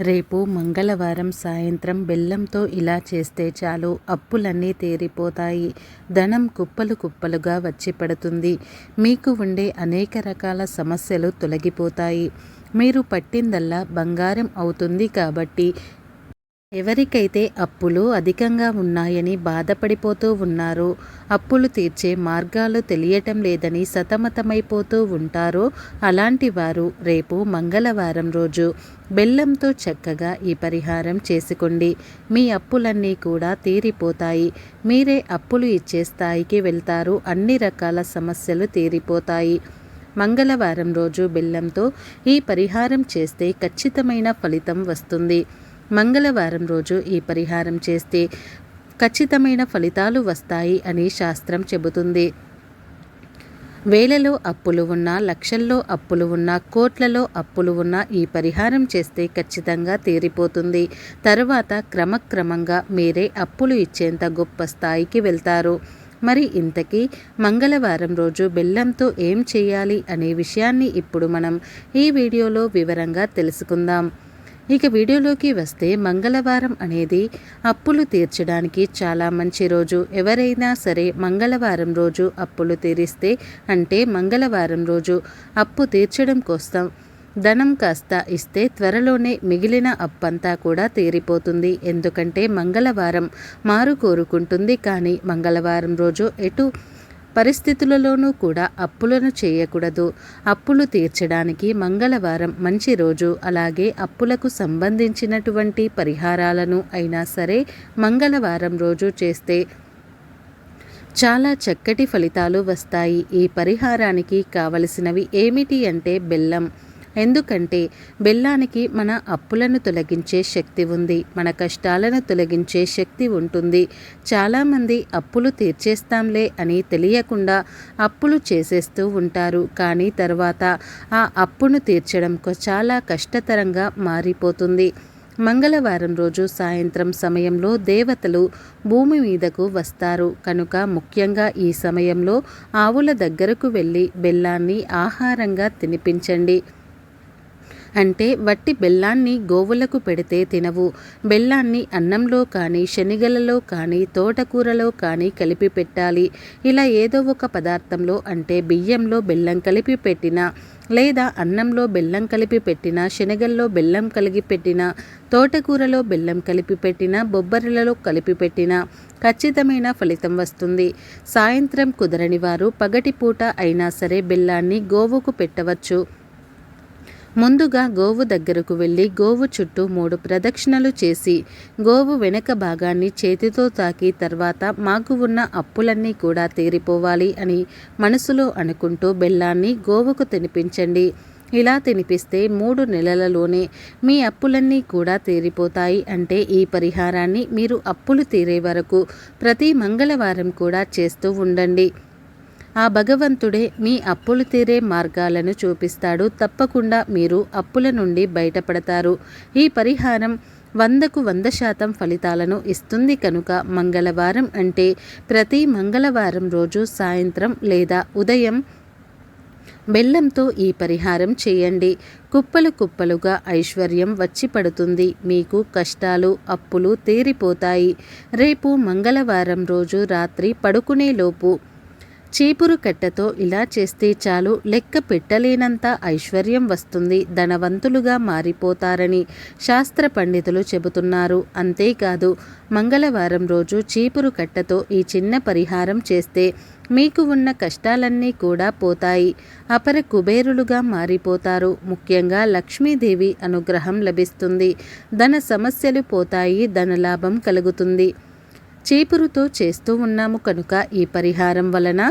రేపు మంగళవారం సాయంత్రం బెల్లంతో ఇలా చేస్తే చాలు, అప్పులన్నీ తీరిపోతాయి. ధనం కుప్పలు కుప్పలుగా వచ్చి పడుతుంది. మీకు ఉండే అనేక రకాల సమస్యలు తొలగిపోతాయి. మీరు పట్టిందల్లా బంగారం అవుతుంది. కాబట్టి ఎవరికైతే అప్పులు అధికంగా ఉన్నాయని బాధపడిపోతూ ఉన్నారో, అప్పులు తీర్చే మార్గాలు తెలియటం లేదని సతమతమైపోతూ ఉంటారో, అలాంటి వారు రేపు మంగళవారం రోజు బెల్లంతో చక్కగా ఈ పరిహారం చేసుకోండి. మీ అప్పులన్నీ కూడా తీరిపోతాయి. మీరే అప్పులు ఇచ్చే స్థాయికి వెళ్తారు. అన్ని రకాల సమస్యలు తీరిపోతాయి. మంగళవారం రోజు బెల్లంతో ఈ పరిహారం చేస్తే ఖచ్చితమైన ఫలితం వస్తుంది. మంగళవారం రోజు ఈ పరిహారం చేస్తే ఖచ్చితమైన ఫలితాలు వస్తాయి అని శాస్త్రం చెబుతుంది. వేలలో అప్పులు ఉన్నా, లక్షల్లో అప్పులు ఉన్నా, కోట్లలో అప్పులు ఉన్నా ఈ పరిహారం చేస్తే ఖచ్చితంగా తీరిపోతుంది. తరువాత క్రమక్రమంగా మీరే అప్పులు ఇచ్చేంత గొప్ప స్థాయికి వెళ్తారు. మరి ఇంతకీ మంగళవారం రోజు బెల్లంతో ఏం చేయాలి అనే విషయాన్ని ఇప్పుడు మనం ఈ వీడియోలో వివరంగా తెలుసుకుందాం. ఇక వీడియోలోకి వస్తే, మంగళవారం అనేది అప్పులు తీర్చడానికి చాలా మంచి రోజు. ఎవరైనా సరే మంగళవారం రోజు అప్పులు తీరిస్తే, అంటే మంగళవారం రోజు అప్పు తీర్చడం కోసం ధనం కాస్త ఇస్తే త్వరలోనే మిగిలిన అప్పంతా కూడా తీరిపోతుంది. ఎందుకంటే మంగళవారం మారు కోరుకుంటుంది. కానీ మంగళవారం రోజు ఎటు పరిస్థితులలోనూ కూడా అప్పులను చేయకూడదు. అప్పులు తీర్చడానికి మంగళవారం మంచి రోజు. అలాగే అప్పులకు సంబంధించినటువంటి పరిహారాలను అయినా సరే మంగళవారం రోజు చేస్తే చాలా చక్కటి ఫలితాలు వస్తాయి. ఈ పరిహారానికి కావలసినవి ఏమిటి అంటే బెల్లం. ఎందుకంటే బెల్లానికి మన అప్పులను తొలగించే శక్తి ఉంది. మన కష్టాలను తొలగించే శక్తి ఉంటుంది. చాలామంది అప్పులు తీర్చేస్తాంలే అని తెలియకుండా అప్పులు చేసేస్తూ ఉంటారు. కానీ తర్వాత ఆ అప్పును తీర్చడం చాలా కష్టతరంగా మారిపోతుంది. మంగళవారం రోజు సాయంత్రం సమయంలో దేవతలు భూమి మీదకు వస్తారు కనుక ముఖ్యంగా ఈ సమయంలో ఆవుల దగ్గరకు వెళ్ళి బెల్లాన్ని ఆహారంగా తినిపించండి. అంటే వట్టి బెల్లాన్ని గోవులకు పెడితే తినవు. బెల్లాన్ని అన్నంలో కానీ, శనిగలలో కానీ, తోటకూరలో కానీ కలిపి పెట్టాలి. ఇలా ఏదో ఒక పదార్థంలో, అంటే బియ్యంలో బెల్లం కలిపి పెట్టినా, లేదా అన్నంలో బెల్లం కలిపి పెట్టినా, శనగల్లో బెల్లం కలిపి పెట్టినా, తోటకూరలో బెల్లం కలిపి పెట్టినా, బొబ్బర్లలో కలిపి పెట్టినా ఖచ్చితమైన ఫలితం వస్తుంది. సాయంత్రం కుదరని వారు పగటిపూట అయినా సరే బెల్లాన్ని గోవుకు పెట్టవచ్చు. ముందుగా గోవు దగ్గరకు వెళ్ళి గోవు చుట్టూ 3 ప్రదక్షిణలు చేసి గోవు వెనక భాగాన్ని చేతితో తాకి తర్వాత మాకు ఉన్న అప్పులన్నీ కూడా తీరిపోవాలి అని మనసులో అనుకుంటూ బెల్లాన్ని గోవుకు తినిపించండి. ఇలా తినిపిస్తే 3 నెలలలోనే మీ అప్పులన్నీ కూడా తీరిపోతాయి. అంటే ఈ పరిహారాన్ని మీరు అప్పులు తీరే వరకు ప్రతి మంగళవారం కూడా చేస్తూ ఉండండి. ఆ భగవంతుడే మీ అప్పులు తీరే మార్గాలను చూపిస్తాడు. తప్పకుండా మీరు అప్పుల నుండి బయటపడతారు. ఈ పరిహారం 100కు 100% ఫలితాలను ఇస్తుంది. కనుక మంగళవారం అంటే ప్రతి మంగళవారం రోజు సాయంత్రం లేదా ఉదయం బెల్లంతో ఈ పరిహారం చేయండి. కుప్పలు కుప్పలుగా ఐశ్వర్యం వచ్చి పడుతుంది. మీకు కష్టాలు, అప్పులు తీరిపోతాయి. రేపు మంగళవారం రోజు రాత్రి పడుకునేలోపు చీపురు కట్టతో ఇలా చేస్తే చాలు, లెక్క పెట్టలేనంత ఐశ్వర్యం వస్తుంది. ధనవంతులుగా మారిపోతారని శాస్త్ర పండితులు చెబుతున్నారు. అంతేకాదు, మంగళవారం రోజు చీపురు కట్టతో ఈ చిన్న పరిహారం చేస్తే మీకు ఉన్న కష్టాలన్నీ కూడా పోతాయి. అపర కుబేరులుగా మారిపోతారు. ముఖ్యంగా లక్ష్మీదేవి అనుగ్రహం లభిస్తుంది. ధన సమస్యలు పోతాయి. ధనలాభం కలుగుతుంది. చీపురుతో చేస్తూ ఉన్నాము కనుక ఈ పరిహారం వలన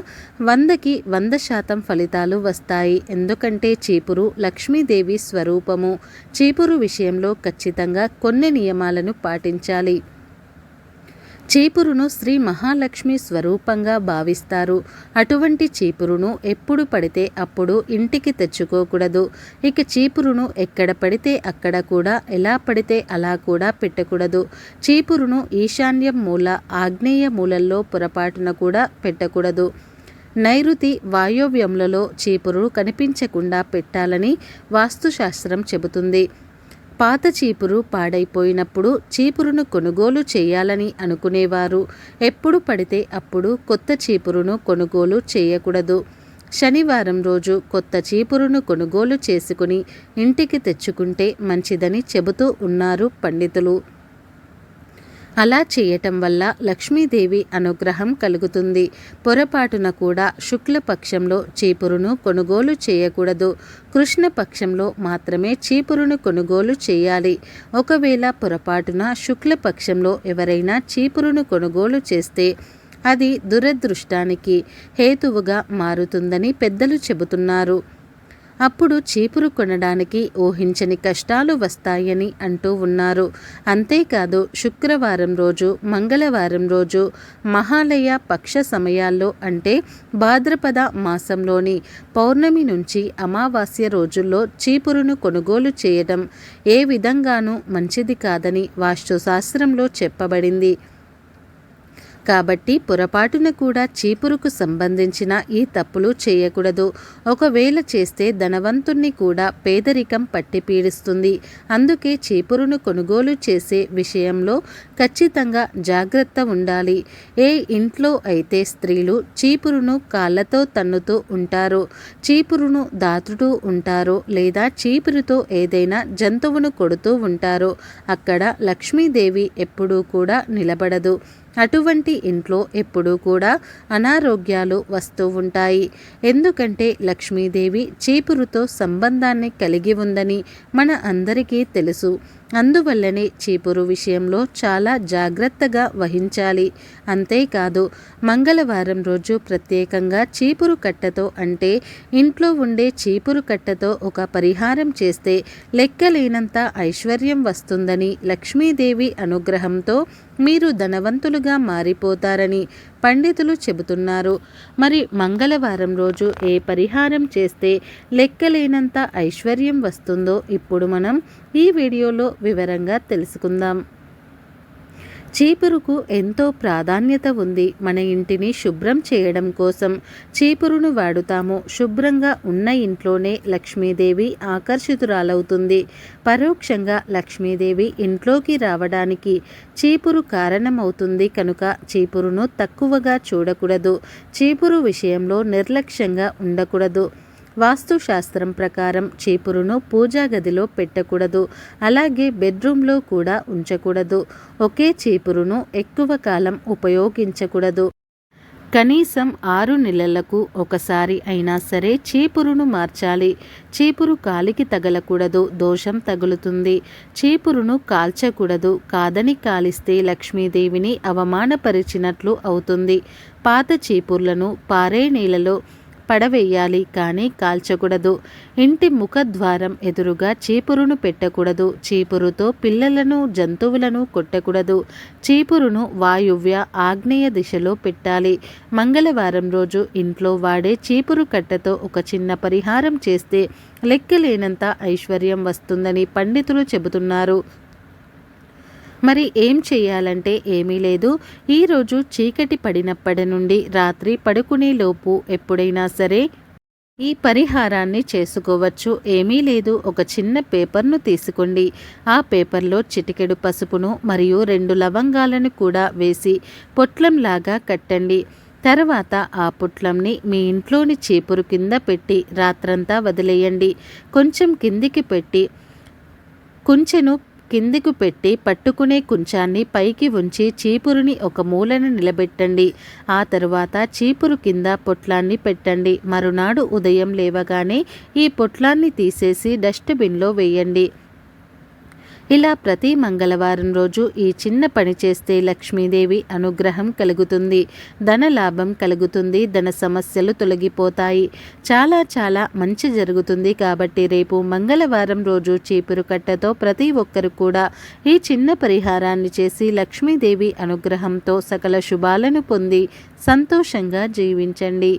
100కి 100% ఫలితాలు వస్తాయి. ఎందుకంటే చీపురు లక్ష్మీదేవి స్వరూపము. చీపురు విషయంలో ఖచ్చితంగా కొన్ని నియమాలను పాటించాలి. చీపురును శ్రీ మహాలక్ష్మి స్వరూపంగా భావిస్తారు. అటువంటి చీపురును ఎప్పుడు పడితే అప్పుడు ఇంటికి తెచ్చుకోకూడదు. ఇక చీపురును ఎక్కడ పడితే అక్కడ కూడా, ఎలా పడితే అలా కూడా పెట్టకూడదు. చీపురును ఈశాన్యం మూల, ఆగ్నేయ మూలల్లో పొరపాటున కూడా పెట్టకూడదు. నైరుతి, వాయవ్యములలో చీపురు కనిపించకుండా పెట్టాలని వాస్తుశాస్త్రం చెబుతుంది. పాత చీపురు పాడైపోయినప్పుడు చీపురును కొనుగోలు చేయాలని అనుకునేవారు ఎప్పుడు పడితే అప్పుడు కొత్త చీపురును కొనుగోలు చేయకూడదు. శనివారం రోజు కొత్త చీపురును కొనుగోలు చేసుకుని ఇంటికి తెచ్చుకుంటే మంచిదని చెబుతూ ఉన్నారు పండితులు. అలా చేయటం వల్ల లక్ష్మీదేవి అనుగ్రహం కలుగుతుంది. పొరపాటున కూడా శుక్లపక్షంలో చీపురును కొనుగోలు చేయకూడదు. కృష్ణపక్షంలో మాత్రమే చీపురును కొనుగోలు చేయాలి. ఒకవేళ పొరపాటున శుక్లపక్షంలో ఎవరైనా చీపురును కొనుగోలు చేస్తే అది దురదృష్టానికి హేతువుగా మారుతుందని పెద్దలు చెబుతున్నారు. అప్పుడు చీపురు కొనడానికి ఊహించని కష్టాలు వస్తాయని అంటూ ఉన్నారు. అంతేకాదు శుక్రవారం రోజు, మంగళవారం రోజు, మహాలయ పక్ష సమయాల్లో అంటే భాద్రపద మాసంలోని పౌర్ణమి నుంచి అమావాస్య రోజుల్లో చీపురును కొనుగోలు చేయడం ఏ విధంగానూ మంచిది కాదని వాస్తుశాస్త్రంలో చెప్పబడింది. కాబట్టి పొరపాటున కూడా చీపురుకు సంబంధించిన ఈ తప్పులు చేయకూడదు. ఒకవేళ చేస్తే ధనవంతుణ్ణి కూడా పేదరికం పట్టి పీడిస్తుంది. అందుకే చీపురును కొనుగోలు చేసే విషయంలో ఖచ్చితంగా జాగ్రత్త ఉండాలి. ఏ ఇంట్లో అయితే స్త్రీలు చీపురును కాళ్ళతో తన్నుతూ ఉంటారో, చీపురును దాటుతూ ఉంటారో లేదా చీపురుతో ఏదైనా జంతువును కొడుతూ ఉంటారో అక్కడ లక్ష్మీదేవి ఎప్పుడూ కూడా నిలబడదు. అటువంటి ఇంట్లో ఎప్పుడూ కూడా అనారోగ్యాలు వస్తూ ఉంటాయి. ఎందుకంటే లక్ష్మీదేవి చీపురుతో సంబంధాన్ని కలిగి ఉందని మన అందరికీ తెలుసు. అందువల్లనే చీపురు విషయంలో చాలా జాగ్రత్తగా వహించాలి. అంతేకాదు మంగళవారం రోజు ప్రత్యేకంగా చీపురు కట్టతో అంటే ఇంట్లో ఉండే చీపురు కట్టతో ఒక పరిహారం చేస్తే లెక్కలేనంత ఐశ్వర్యం వస్తుందని, లక్ష్మీదేవి అనుగ్రహంతో మీరు ధనవంతులుగా మారిపోతారని పండితులు చెబుతున్నారు. మరి మంగళవారం రోజు ఏ పరిహారం చేస్తే లెక్కలేనంత ఐశ్వర్యం వస్తుందో ఇప్పుడు మనం ఈ వీడియోలో వివరంగా తెలుసుకుందాం. చీపురుకు ఎంతో ప్రాధాన్యత ఉంది. మన ఇంటిని శుభ్రం చేయడం కోసం చీపురును వాడుతాము. శుభ్రంగా ఉన్న ఇంట్లోనే లక్ష్మీదేవి ఆకర్షితురాలవుతుంది. పరోక్షంగా లక్ష్మీదేవి ఇంట్లోకి రావడానికి చీపురు కారణమవుతుంది కనుక చీపురును తక్కువగా చూడకూడదు. చీపురు విషయంలో నిర్లక్ష్యంగా ఉండకూడదు. వాస్తుశాస్త్రం ప్రకారం చీపురును పూజా గదిలో పెట్టకూడదు. అలాగే బెడ్రూమ్లో కూడా ఉంచకూడదు. ఒకే చీపురును ఎక్కువ కాలం ఉపయోగించకూడదు. కనీసం 6 నెలలకు ఒకసారి అయినా సరే చీపురును మార్చాలి. చీపురు కాలికి తగలకూడదు, దోషం తగులుతుంది. చీపురును కాల్చకూడదు. కాదని కాలిస్తే లక్ష్మీదేవిని అవమానపరిచినట్లు అవుతుంది. పాత చీపుర్లను పారే నీళ్ళలో పడవేయాలి కానీ కాల్చకూడదు. ఇంటి ముఖద్వారం ఎదురుగా చీపురును పెట్టకూడదు. చీపురుతో పిల్లలను, జంతువులను కొట్టకూడదు. చీపురును వాయువ్య, ఆగ్నేయ దిశలో పెట్టాలి. మంగళవారం రోజు ఇంట్లో వాడే చీపురు కట్టతో ఒక చిన్న పరిహారం చేస్తే లెక్కలేనంత ఐశ్వర్యం వస్తుందని పండితులు చెబుతున్నారు. మరి ఏం చేయాలంటే ఏమీ లేదు. ఈరోజు చీకటి పడినప్పటి నుండి రాత్రి పడుకునేలోపు ఎప్పుడైనా సరే ఈ పరిహారాన్ని చేసుకోవచ్చు. ఏమీ లేదు, ఒక చిన్న పేపర్ను తీసుకోండి. ఆ పేపర్లో చిటికెడు పసుపును మరియు 2 లవంగాలను కూడా వేసి పొట్లంలాగా కట్టండి. తర్వాత ఆ పొట్లంని మీ ఇంట్లోని చీపురు కింద పెట్టి రాత్రంతా వదిలేయండి. కొంచెం కిందికి పెట్టి కుంచెను కిందికి పెట్టి పట్టుకునే కుంచాన్ని పైకి ఉంచి చీపురుని ఒక మూలన నిలబెట్టండి. ఆ తరువాత చీపురు కింద పొట్లాన్ని పెట్టండి. మరునాడు ఉదయం లేవగానే ఈ పొట్లాన్ని తీసేసి డస్ట్బిన్లో వేయండి. ఇలా ప్రతి మంగళవారం రోజు ఈ చిన్న పని చేస్తే లక్ష్మీదేవి అనుగ్రహం కలుగుతుంది. ధన లాభం కలుగుతుంది. ధన సమస్యలు తొలగిపోతాయి. చాలా చాలా మంచి జరుగుతుంది. కాబట్టి రేపు మంగళవారం రోజు చీపురు కట్టతో ప్రతి ఒక్కరు కూడా ఈ చిన్న పరిహారాన్ని చేసి లక్ష్మీదేవి అనుగ్రహంతో సకల శుభాలను పొంది సంతోషంగా జీవించండి.